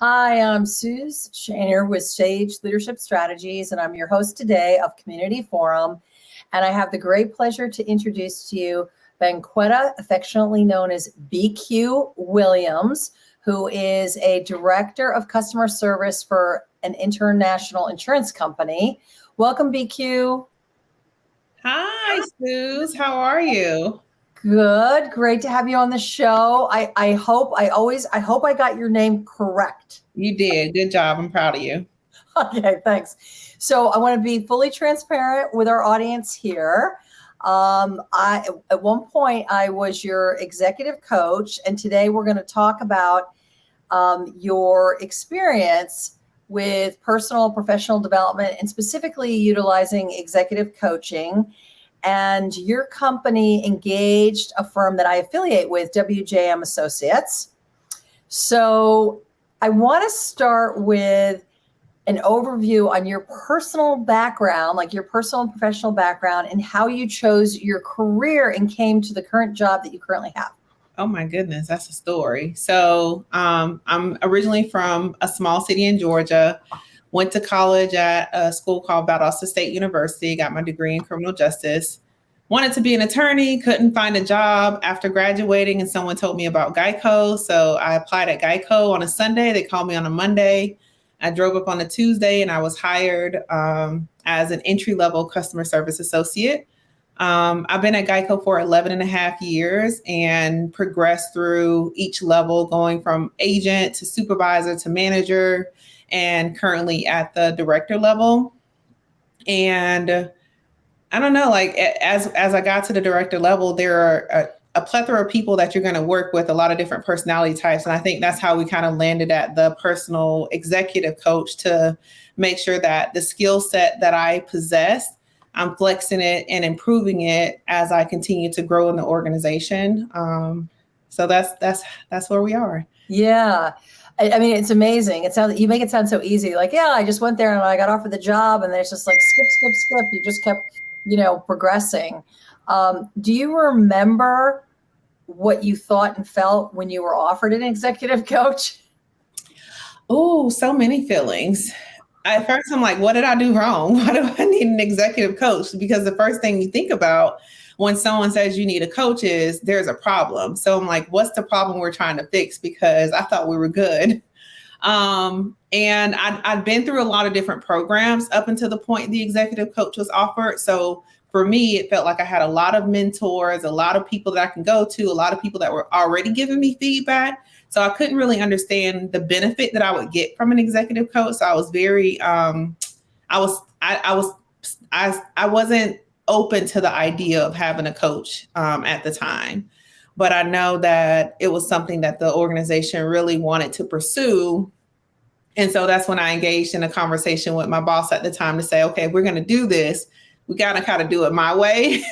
Hi, I'm Suze Shaner with Sage Leadership Strategies, and I'm your host today of Community Forum. And I have the great pleasure to introduce to you Benquetta, affectionately known as BQ Williams, who is a director of customer service for an international insurance company. Welcome, BQ. Hi, Suze. How are you? Good. Great to have you on the show. I hope I got your name correct. You did. Good job. I'm proud of you. Okay, thanks. So I want to be fully transparent with our audience here. At one point I was your executive coach, and today we're going to talk about your experience with personal and professional development, and specifically utilizing executive coaching. And your company engaged a firm that I affiliate with, WJM Associates. So I want to start with an overview on your personal background, like your personal and professional background, and how you chose your career and came to the current job that you currently have. Oh my goodness, that's a story. So I'm originally from a small city in Georgia. Went to college at a school called Valdosta State University, got my degree in criminal justice. Wanted to be an attorney, couldn't find a job after graduating, and someone told me about Geico. So I applied at Geico on a Sunday. They called me on a Monday. I drove up on a Tuesday, and I was hired as an entry-level customer service associate. I've been at Geico for 11 and a half years and progressed through each level, going from agent to supervisor to manager, and currently at the director level. And I don't know, like as I got to the director level, there are a plethora of people that you're going to work with, a lot of different personality types. And I think that's how we kind of landed at the personal executive coach, to make sure that the skill set that I possess, I'm flexing it and improving it as I continue to grow in the organization. So that's where we are. Yeah. I mean, it's amazing. You make it sound so easy. Like, yeah, I just went there and I got offered the job, and then it's just like skip. You just kept, progressing. Do you remember what you thought and felt when you were offered an executive coach? Oh, so many feelings. At first, I'm like, what did I do wrong? Why do I need an executive coach? Because the first thing you think about when someone says you need a coach is there's a problem. So I'm like, what's the problem we're trying to fix? Because I thought we were good. And I'd been through a lot of different programs up until the point the executive coach was offered. So for me, it felt like I had a lot of mentors, a lot of people that I can go to, a lot of people that were already giving me feedback. So I couldn't really understand the benefit that I would get from an executive coach. So I was very, I wasn't open to the idea of having a coach at the time. But I know that it was something that the organization really wanted to pursue. And so that's when I engaged in a conversation with my boss at the time to say, okay, if we're going to do this, we got to kind of do it my way,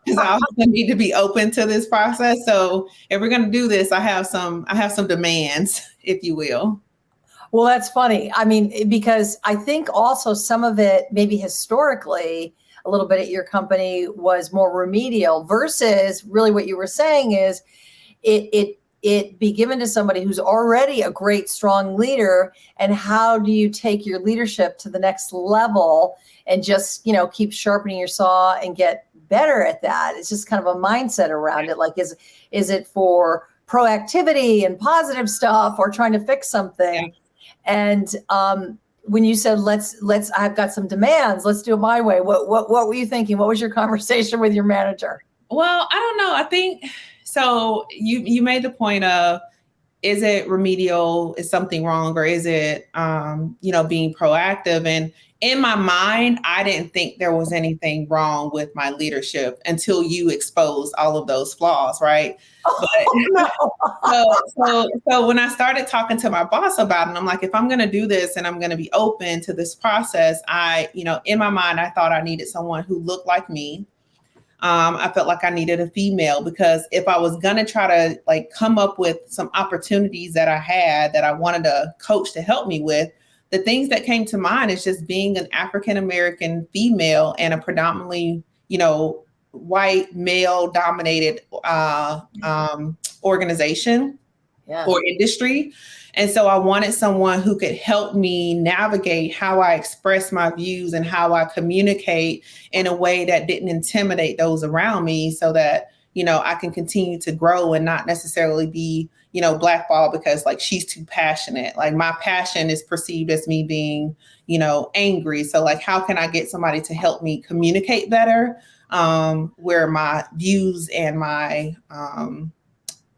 because I also need to be open to this process. So if we're going to do this, I have some demands, if you will. Well, that's funny. I mean, because I think also some of it, maybe historically, a little bit at your company was more remedial versus really what you were saying is it be given to somebody who's already a great, strong leader. And how do you take your leadership to the next level and just, keep sharpening your saw and get better at that? It's just kind of a mindset around it. Like, is it for proactivity and positive stuff, or trying to fix something? Yeah. And when you said, I've got some demands, let's do it my way. What were you thinking? What was your conversation with your manager? Well, I don't know. I think, so you made the point of, is it remedial? Is something wrong? Or is it, being proactive? And in my mind, I didn't think there was anything wrong with my leadership until you exposed all of those flaws, right? So when I started talking to my boss about it, I'm like, if I'm going to do this and I'm going to be open to this process, in my mind, I thought I needed someone who looked like me. I felt like I needed a female, because if I was going to try to come up with some opportunities that I had that I wanted a coach to help me with, the things that came to mind is just being an African-American female in a predominantly, white male dominated organization. or industry. And so I wanted someone who could help me navigate how I express my views and how I communicate in a way that didn't intimidate those around me, so that, I can continue to grow and not necessarily be, blackballed because like she's too passionate. Like my passion is perceived as me being, angry. So like, how can I get somebody to help me communicate better, where my views and my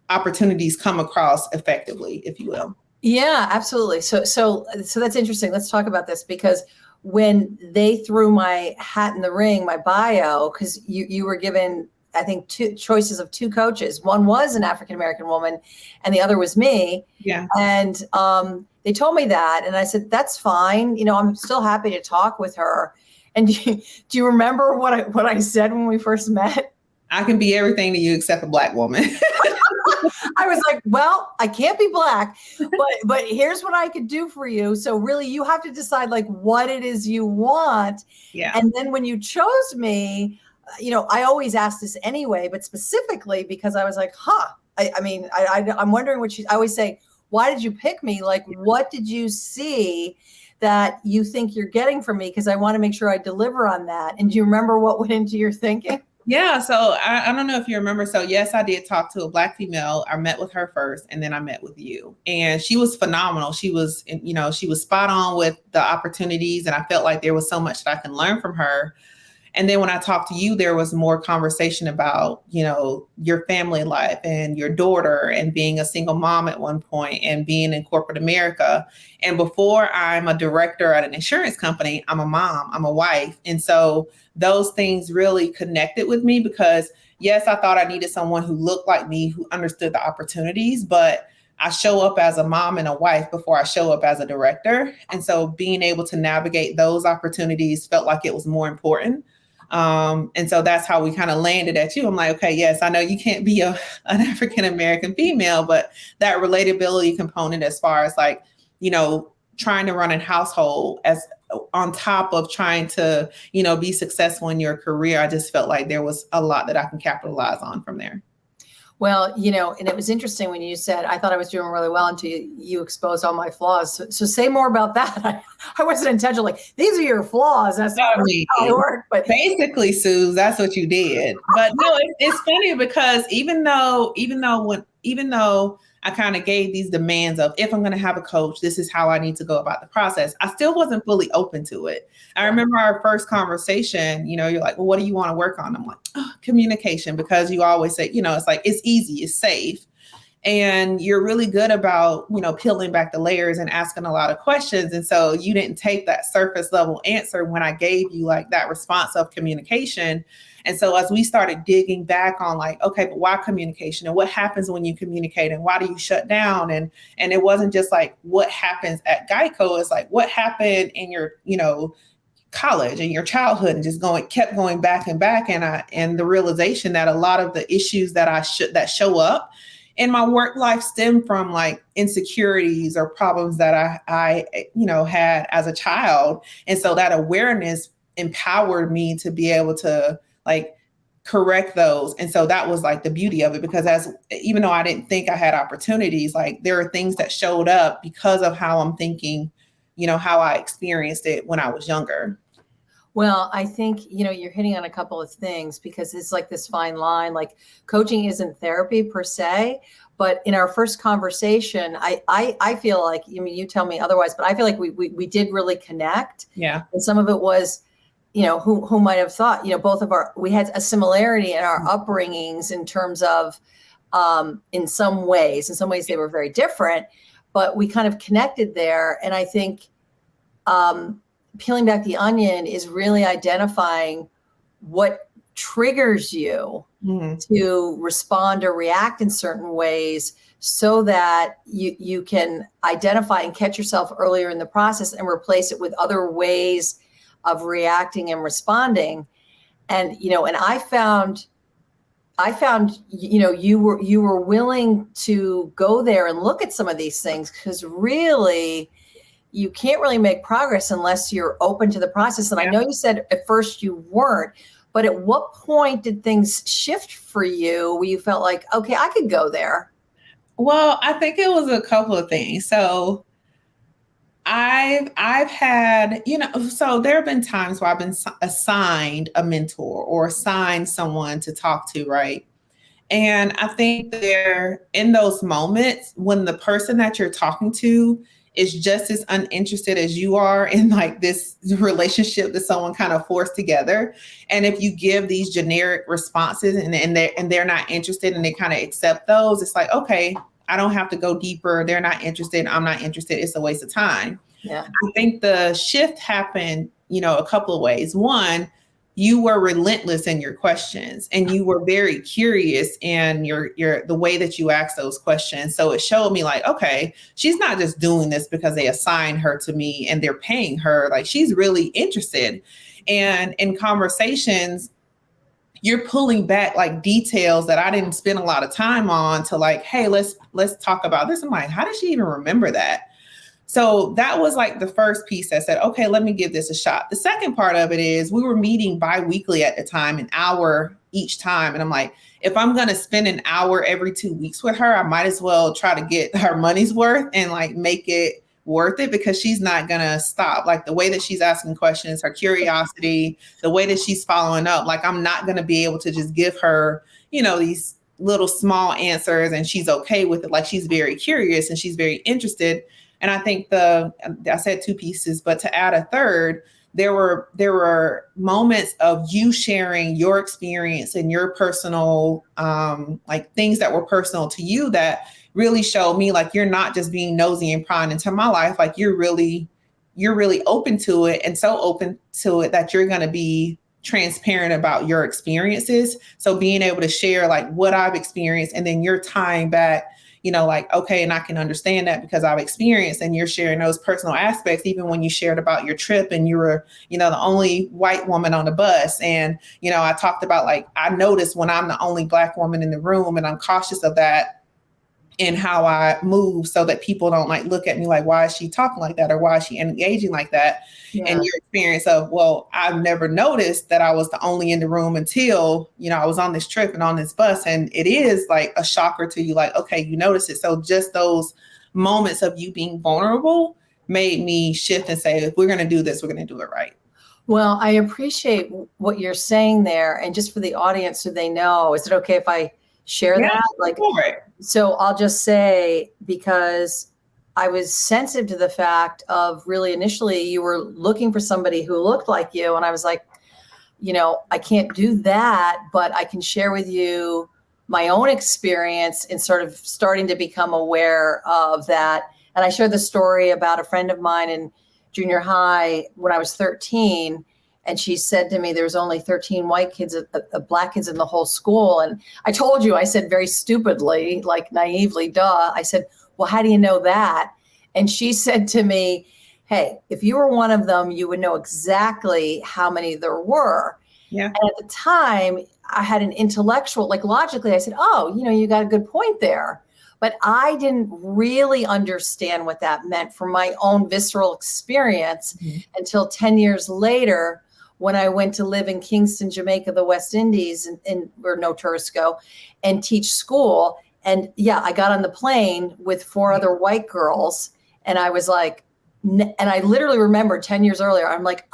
opportunities come across effectively, if you will. Yeah, absolutely. So that's interesting. Let's talk about this, because when they threw my hat in the ring, my bio, because you were given, I think, two choices of two coaches. One was an African-American woman and the other was me. Yeah. And they told me that. And I said, that's fine. I'm still happy to talk with her. And do you remember what I said when we first met? I can be everything to you except a Black woman. I was like, well, I can't be Black, but here's what I could do for you. So really, you have to decide like what it is you want. Yeah. And then when you chose me, I always ask this anyway, but specifically because I was like, I'm wondering I always say, why did you pick me? Like, what did you see that you think you're getting from me? Because I want to make sure I deliver on that. And do you remember what went into your thinking? Yeah. So I don't know if you remember. So yes, I did talk to a Black female. I met with her first and then I met with you, and she was phenomenal. She was, she was spot on with the opportunities, and I felt like there was so much that I can learn from her. And then when I talked to you, there was more conversation about, your family life and your daughter and being a single mom at one point and being in corporate America. And before I'm a director at an insurance company, I'm a mom, I'm a wife. And so those things really connected with me because yes, I thought I needed someone who looked like me, who understood the opportunities, but I show up as a mom and a wife before I show up as a director. And so being able to navigate those opportunities felt like it was more important. And so that's how we kind of landed at you. I'm like, okay, yes, I know you can't be an African-American female, but that relatability component as far as like, trying to run a household as on top of trying to, be successful in your career. I just felt like there was a lot that I can capitalize on from there. Well, and it was interesting when you said, I thought I was doing really well until you exposed all my flaws. So say more about that. I wasn't intentional. Like, these are your flaws. That's not really how it worked. But basically, Suze, that's what you did. But no, it's funny because even though I kind of gave these demands of, if I'm going to have a coach, this is how I need to go about the process, I still wasn't fully open to it. I remember our first conversation, you're like, well, what do you want to work on? I'm like, communication, because you always say, it's like, it's easy, it's safe. And you're really good about, peeling back the layers and asking a lot of questions. And so you didn't take that surface level answer when I gave you like that response of communication. And so as we started digging back on like, okay, but why communication, and what happens when you communicate, and why do you shut down? And it wasn't just like what happens at Geico, it's like what happened in your, college and your childhood, and just kept going back and back. And the realization that a lot of the issues that show up in my work life stem from like insecurities or problems that I had as a child. And so that awareness empowered me to be able to like correct those. And so that was like the beauty of it, because even though I didn't think I had opportunities, like there are things that showed up because of how I'm thinking, how I experienced it when I was younger. Well, I think, you're hitting on a couple of things, because it's like this fine line, like coaching isn't therapy per se, but in our first conversation, I feel like, you tell me otherwise, but I feel like we did really connect. Yeah. And some of it was, who might have thought, we had a similarity in our upbringings in terms of, in some ways they were very different, but we kind of connected there. And I think, peeling back the onion is really identifying what triggers you to respond or react in certain ways, so that you can identify and catch yourself earlier in the process and replace it with other ways of reacting and responding. And, and I found, you were willing to go there and look at some of these things, because really, you can't really make progress unless you're open to the process. And I know you said at first you weren't, but at what point did things shift for you where you felt like, okay, I could go there? Well, I think it was a couple of things. So I've had, so there have been times where I've been assigned a mentor or assigned someone to talk to, right? And I think there in those moments when the person that you're talking to is just as uninterested as you are in like this relationship that someone kind of forced together. And if you give these generic responses and they're not interested and they kind of accept those, it's like, okay, I don't have to go deeper. They're not interested. I'm not interested. It's a waste of time. Yeah. I think the shift happened, a couple of ways. One, you were relentless in your questions and you were very curious in your the way that you asked those questions. So it showed me like, okay, she's not just doing this because they assigned her to me and they're paying her. Like she's really interested. And in conversations, you're pulling back like details that I didn't spend a lot of time on to like, hey, let's talk about this. I'm like, how did she even remember that? So that was like the first piece that said, okay, let me give this a shot. The second part of it is we were meeting bi-weekly at the time, an hour each time. And I'm like, if I'm going to spend an hour every 2 weeks with her, I might as well try to get her money's worth and like make it worth it because she's not going to stop. Like the way that she's asking questions, her curiosity, the way that she's following up, like I'm not going to be able to just give her, these little small answers and she's okay with it. Like she's very curious and she's very interested. And I think I said two pieces, but to add a third, there were moments of you sharing your experience and your personal, like things that were personal to you that really showed me like, you're not just being nosy and prying into my life. Like you're really open to it and so open to it that you're going to be transparent about your experiences. So being able to share like what I've experienced and then you're tying back, like, okay, and I can understand that because I've experienced and you're sharing those personal aspects, even when you shared about your trip and you were, the only white woman on the bus. And, I talked about like, I noticed when I'm the only Black woman in the room and I'm cautious of that in how I move so that people don't like look at me like, why is she talking like that? Or why is she engaging like that? Yeah. And your experience of, well, I've never noticed that I was the only in the room until, I was on this trip and on this bus. And it is like a shocker to you, like, okay, you notice it. So just those moments of you being vulnerable made me shift and say, if we're going to do this, we're going to do it right. Well, I appreciate what you're saying there. And just for the audience, so they know, is it okay if I share that? Like, so I'll just say, because I was sensitive to the fact of really initially you were looking for somebody who looked like you. And I was like, I can't do that, but I can share with you my own experience in sort of starting to become aware of that. And I shared the story about a friend of mine in junior high when I was 13. And she said to me, there's only 13 white kids, Black kids in the whole school. And I told you, I said very stupidly, like naively, duh. I said, well, how do you know that? And she said to me, hey, if you were one of them, you would know exactly how many there were. Yeah. And at the time, I had an intellectual, like logically, I said, oh, you got a good point there. But I didn't really understand what that meant from my own visceral experience until 10 years later, when I went to live in Kingston, Jamaica, the West Indies, and where no tourists go, and teach school. And yeah, I got on the plane with 4 other white girls, and I was like, and I literally remember 10 years earlier, I'm like,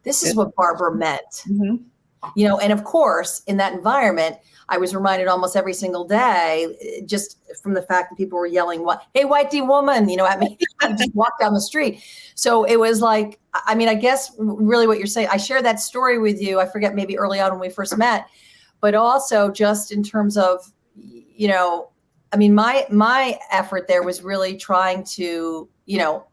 this is what Barbara meant. And of course, in that environment, I was reminded almost every single day, just from the fact that people were yelling, hey, whitey woman, at me. I just walked down the street. So it was like, I guess really what you're saying, I shared that story with you. I forget, maybe early on when we first met, but also just in terms of, my effort there was really trying to,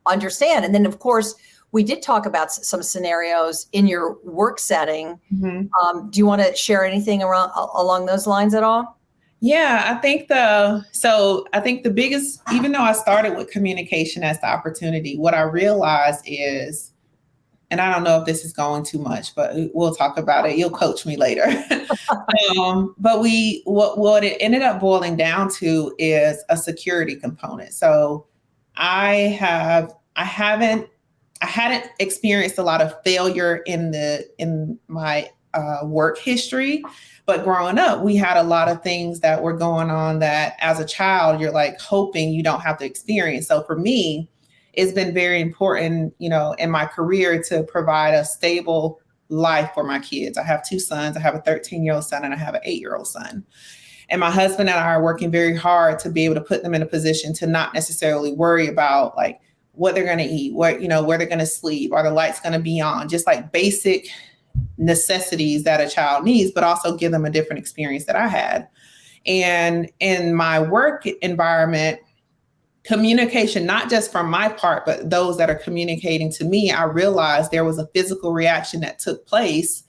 understand. And then of course, we did talk about some scenarios in your work setting. Do you want to share anything along those lines at all? Yeah, I think the biggest, even though I started with communication as the opportunity, what I realized is, and I don't know if this is going too much, but we'll talk about it. You'll coach me later. But what it ended up boiling down to is a security component. So I hadn't experienced a lot of failure in my work history. But growing up, we had a lot of things that were going on that as a child, you're like hoping you don't have to experience. So for me, it's been very important, in my career to provide a stable life for my kids. I have 2 sons. I have a 13-year-old son and I have an 8-year-old son. And my husband and I are working very hard to be able to put them in a position to not necessarily worry about like what they're going to eat, where they're going to sleep, are the lights going to be on, just like basic necessities that a child needs, but also give them a different experience that I had. And in my work environment, communication, not just from my part, but those that are communicating to me, I realized there was a physical reaction that took place,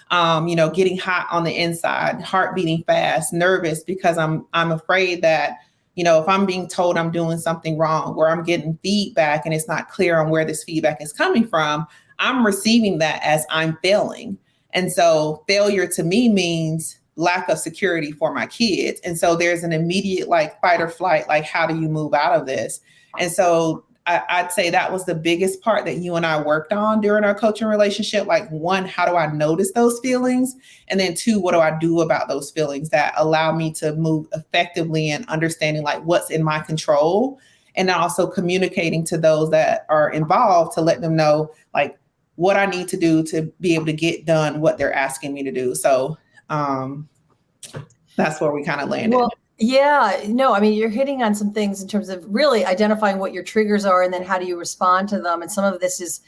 getting hot on the inside, heart beating fast, nervous, because I'm afraid that, if I'm being told I'm doing something wrong or I'm getting feedback and it's not clear on where this feedback is coming from, I'm receiving that as I'm failing. And so failure to me means lack of security for my kids. And so there's an immediate like fight or flight, like how do you move out of this? And so I'd say that was the biggest part that you and I worked on during our coaching relationship. Like 1, how do I notice those feelings? And then 2, what do I do about those feelings that allow me to move effectively and understanding like what's in my control? And then also communicating to those that are involved to let them know like what I need to do to be able to get done what they're asking me to do. So that's where we kind of landed. Well, yeah, no, I mean, you're hitting on some things in terms of really identifying what your triggers are and then how do you respond to them. And some of this is,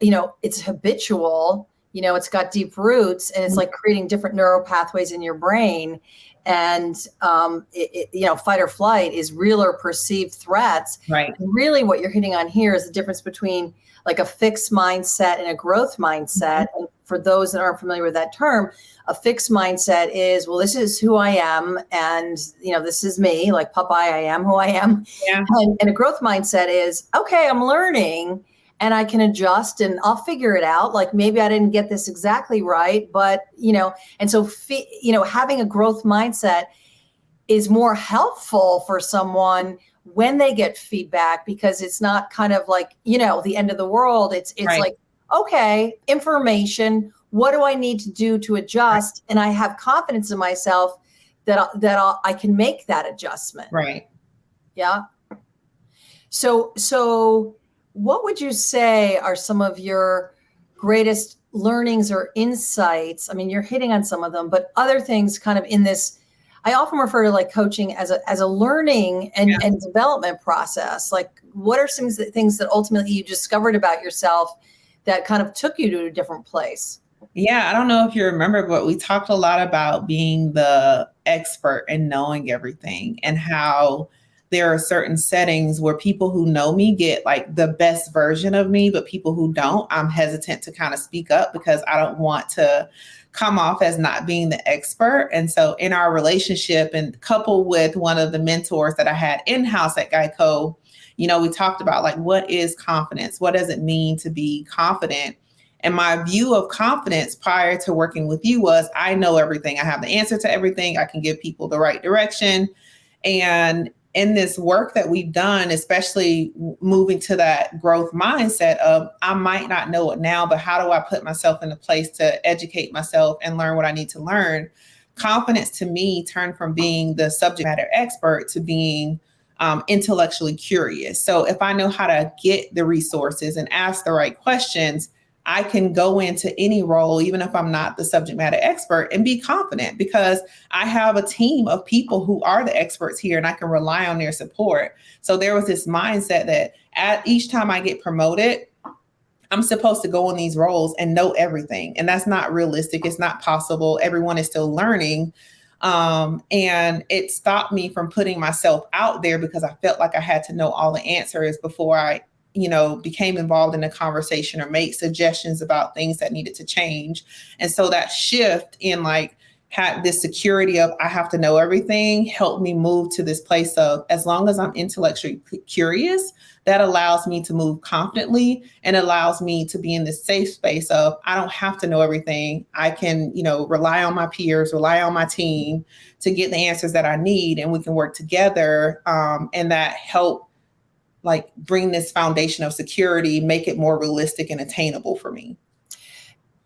it's habitual, it's got deep roots and it's like creating different neural pathways in your brain. And, fight or flight is real or perceived threats. Right. And really what you're hitting on here is the difference between like a fixed mindset and a growth mindset. Mm-hmm. And for those that aren't familiar with that term, a fixed mindset is, well, this is who I am. And, this is me, like Popeye, I am who I am. Yeah. And a growth mindset is, okay, I'm learning and I can adjust and I'll figure it out. Like maybe I didn't get this exactly right, but, and so, having a growth mindset is more helpful for someone when they get feedback, because it's not kind of like, the end of the world. It's right. Like, okay, information, what do I need to do to adjust? Right. And I have confidence in myself that I can make that adjustment. Right. Yeah. So what would you say are some of your greatest learnings or insights? I mean, you're hitting on some of them, but other things kind of in this, I often refer to like coaching as a learning and development process. Like what are some things that ultimately you discovered about yourself that kind of took you to a different place? Yeah, I don't know if you remember, but we talked a lot about being the expert and knowing everything and how there are certain settings where people who know me get like the best version of me, but people who don't, I'm hesitant to kind of speak up because I don't want to come off as not being the expert. And so in our relationship and coupled with one of the mentors that I had in-house at Geico, we talked about like, what is confidence? What does it mean to be confident? And my view of confidence prior to working with you was I know everything. I have the answer to everything. I can give people the right direction. And in this work that we've done, especially moving to that growth mindset of I might not know it now, but how do I put myself in a place to educate myself and learn what I need to learn? Confidence to me turned from being the subject matter expert to being intellectually curious. So if I know how to get the resources and ask the right questions, I can go into any role, even if I'm not the subject matter expert, and be confident because I have a team of people who are the experts here and I can rely on their support. So there was this mindset that at each time I get promoted, I'm supposed to go in these roles and know everything. And that's not realistic. It's not possible. Everyone is still learning. And it stopped me from putting myself out there because I felt like I had to know all the answers before I became involved in a conversation or made suggestions about things that needed to change. And so that shift in like had this security of I have to know everything helped me move to this place of as long as I'm intellectually curious, that allows me to move confidently and allows me to be in this safe space of I don't have to know everything. I can, rely on my peers, rely on my team to get the answers that I need, and we can work together and that help like bring this foundation of security, make it more realistic and attainable for me.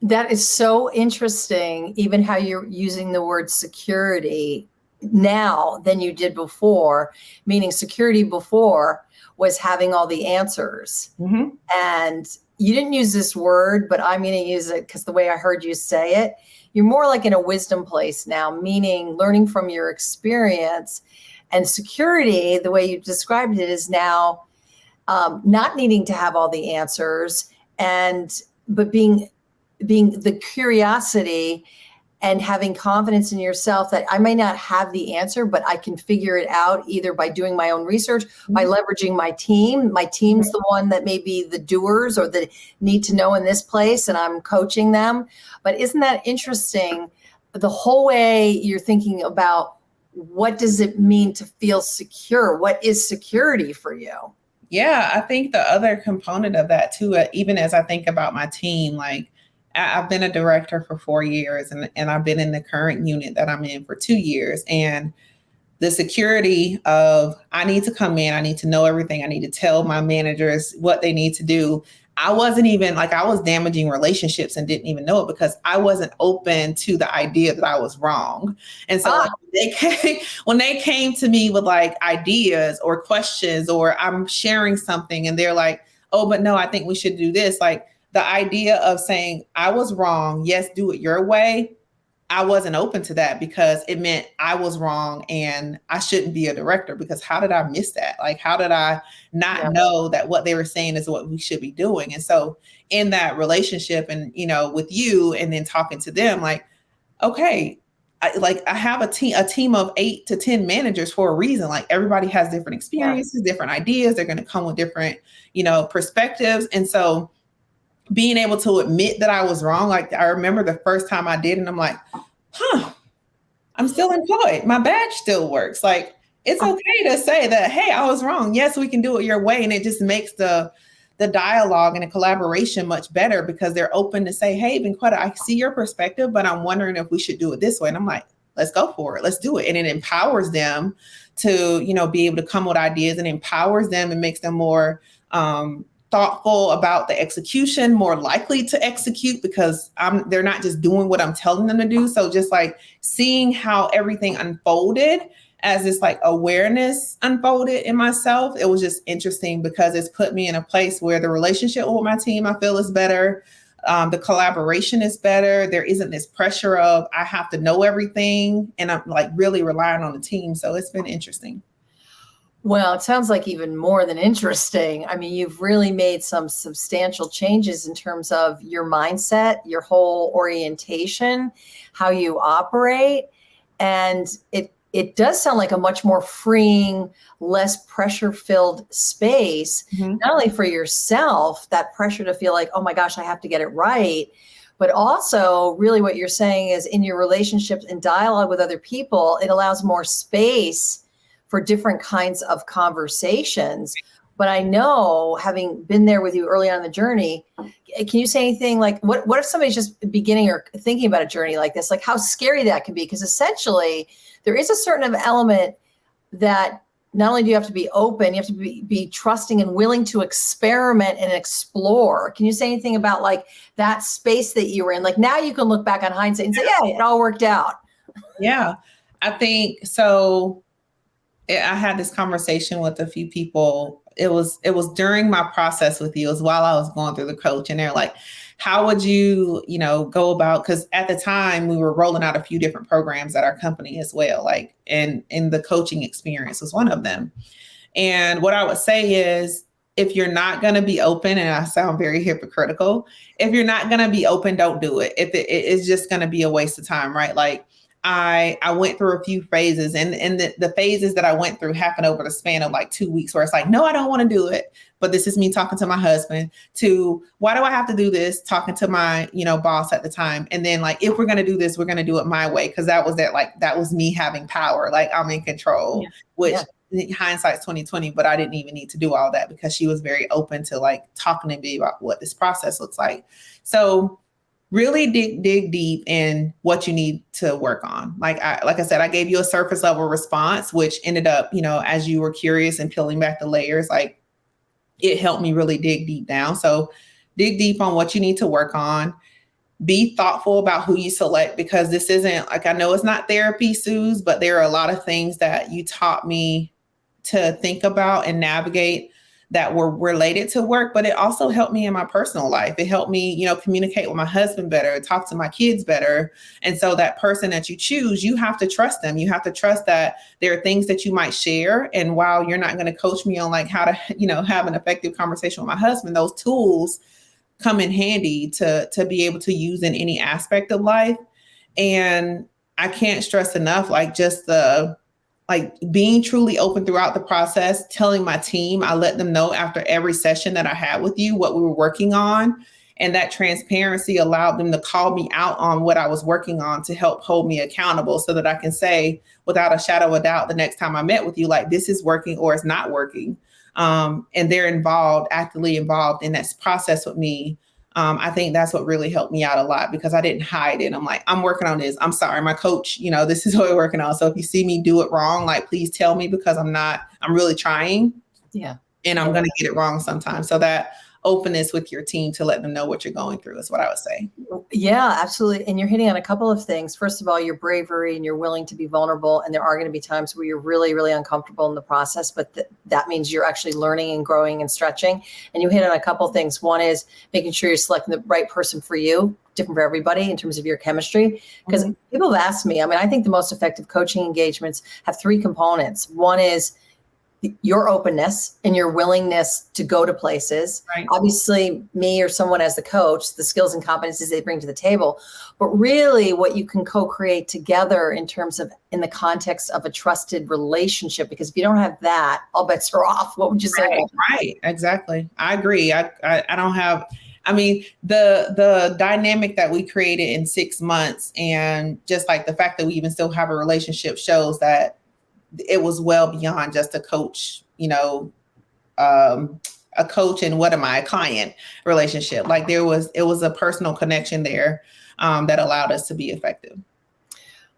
That is so interesting, even how you're using the word security now than you did before, meaning security before was having all the answers. Mm-hmm. And you didn't use this word, but I'm going to use it because the way I heard you say it, you're more like in a wisdom place now, meaning learning from your experience. And security, the way you described it, is now not needing to have all the answers, but being the curiosity and having confidence in yourself that I may not have the answer, but I can figure it out either by doing my own research, by leveraging my team. My team's the one that may be the doers or the need to know in this place, and I'm coaching them. But isn't that interesting? The whole way you're thinking about what does it mean to feel secure? What is security for you? Yeah, I think the other component of that too, even as I think about my team, like I've been a director for 4 years and I've been in the current unit that I'm in for 2 years. And the security of I need to come in, I need to know everything, I need to tell my managers what they need to do. I wasn't even like I was damaging relationships and didn't even know it because I wasn't open to the idea that I was wrong. And so like, when they came to me with like ideas or questions or I'm sharing something and they're like, oh, but no, I think we should do this. Like the idea of saying I was wrong, yes, do it your way. I wasn't open to that because it meant I was wrong and I shouldn't be a director because how did I miss that? Like, how did I not know that what they were saying is what we should be doing? And so in that relationship and, you know, with you and then talking to them, like, okay, I have a team of 8 to 10 managers for a reason. Like everybody has different experiences, different ideas. They're going to come with different, you know, perspectives. And so being able to admit that I was wrong. Like I remember the first time I did, and I'm like, I'm still employed. My badge still works. Like it's okay to say that, hey, I was wrong. Yes, we can do it your way. And it just makes the dialogue and the collaboration much better because they're open to say, hey, Benquetta, I see your perspective, but I'm wondering if we should do it this way. And I'm like, let's go for it. Let's do it. And it empowers them to, you know, be able to come with ideas and empowers them and makes them more thoughtful about the execution, more likely to execute because they're not just doing what I'm telling them to do. So just like seeing how everything unfolded as this like awareness unfolded in myself, it was just interesting because it's put me in a place where the relationship with my team, I feel is better. The collaboration is better. There isn't this pressure of I have to know everything and I'm like really relying on the team. So it's been interesting. Well, it sounds like even more than interesting. I mean, you've really made some substantial changes in terms of your mindset, your whole orientation, how you operate. And it does sound like a much more freeing, less pressure-filled space, not only for yourself, that pressure to feel like, oh my gosh, I have to get it right, but also really what you're saying is in your relationships and dialogue with other people, it allows more space for different kinds of conversations. But I know, having been there with you early on in the journey, can you say anything like, what if somebody's just beginning or thinking about a journey like this, like how scary that can be? Because essentially there is a certain element that not only do you have to be open, you have to be trusting and willing to experiment and explore. Can you say anything about like that space that you were in? Like now you can look back on hindsight and say, yeah, it all worked out. Yeah, I think so. I had this conversation with a few people. It was during my process with you. It was while I was going through the coach, and they're like, how would you, you know, go about, because at the time we were rolling out a few different programs at our company as well. Like, and the coaching experience was one of them. And what I would say is, if you're not going to be open, and I sound very hypocritical, if you're not going to be open, don't do it. If it is just going to be a waste of time, right? Like, I went through a few phases and the phases that I went through happened over the span of like 2 weeks where it's like, no, I don't want to do it. But this is me talking to my husband to why do I have to do this? Talking to my, you know, boss at the time. And then like, if we're going to do this, we're going to do it my way. Cause that was me having power. Like I'm in control, which hindsight's 2020, but I didn't even need to do all that because she was very open to like talking to me about what this process looks like. So really dig deep in what you need to work on. Like I said, I gave you a surface level response, which ended up, you know, as you were curious and peeling back the layers, like it helped me really dig deep down. So dig deep on what you need to work on. be thoughtful about who you select, because this isn't like, I know it's not therapy, Suze, but there are a lot of things that you taught me to think about and navigate that were related to work, but it also helped me in my personal life. It helped me, communicate with my husband better, talk to my kids better. And so that person that you choose, you have to trust them. You have to trust that there are things that you might share. And while you're not going to coach me on like how to, have an effective conversation with my husband, those tools come in handy to be able to use in any aspect of life. And I can't stress enough, like just being truly open throughout the process, telling my team, I let them know after every session that I had with you what we were working on. And that transparency allowed them to call me out on what I was working on to help hold me accountable, so that I can say without a shadow of a doubt the next time I met with you, like, this is working or it's not working. And they're actively involved in that process with me. I think that's what really helped me out a lot, because I didn't hide it. I'm like, I'm working on this. I'm sorry, my coach, this is what we're working on. So if you see me do it wrong, like, please tell me, because I'm really trying. Yeah. And I'm going to get it wrong sometimes. So that openness with your team to let them know what you're going through is what I would say. Yeah, absolutely. And you're hitting on a couple of things. First of all, your bravery, and you're willing to be vulnerable. And there are going to be times where you're really, really uncomfortable in the process, but that means you're actually learning and growing and stretching. And you hit on a couple of things. One is making sure you're selecting the right person for you, different for everybody in terms of your chemistry. Because people have asked me, I think the most effective coaching engagements have three components. One is your openness and your willingness to go to places. Right. Obviously, me or someone as the coach, the skills and competencies they bring to the table, but really what you can co-create together in the context of a trusted relationship. Because if you don't have that, all bets are off. What would you say? Right. Exactly. I agree. I don't have, the dynamic that we created in 6 months, and just like the fact that we even still have a relationship, shows that it was well beyond just a coach, a coach and a client relationship. Like it was a personal connection there that allowed us to be effective.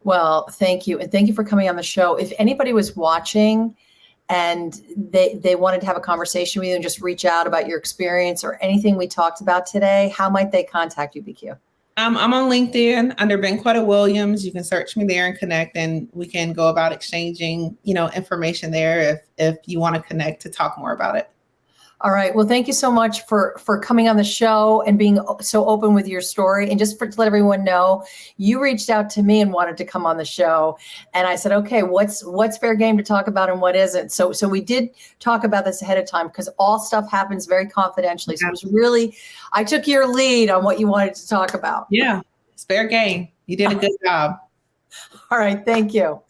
Well, thank you. And thank you for coming on the show. If anybody was watching and they wanted to have a conversation with you and just reach out about your experience or anything we talked about today, how might they contact you, BQ? I'm on LinkedIn under Benquetta Williams. You can search me there and connect, and we can go about exchanging, information there if you want to connect to talk more about it. All right. Well, thank you so much for coming on the show and being so open with your story. And just to let everyone know, you reached out to me and wanted to come on the show. And I said, okay, what's fair game to talk about and what isn't? So we did talk about this ahead of time, because all stuff happens very confidentially. So it was really, I took your lead on what you wanted to talk about. Yeah, it's fair game. You did a good job. All right. Thank you.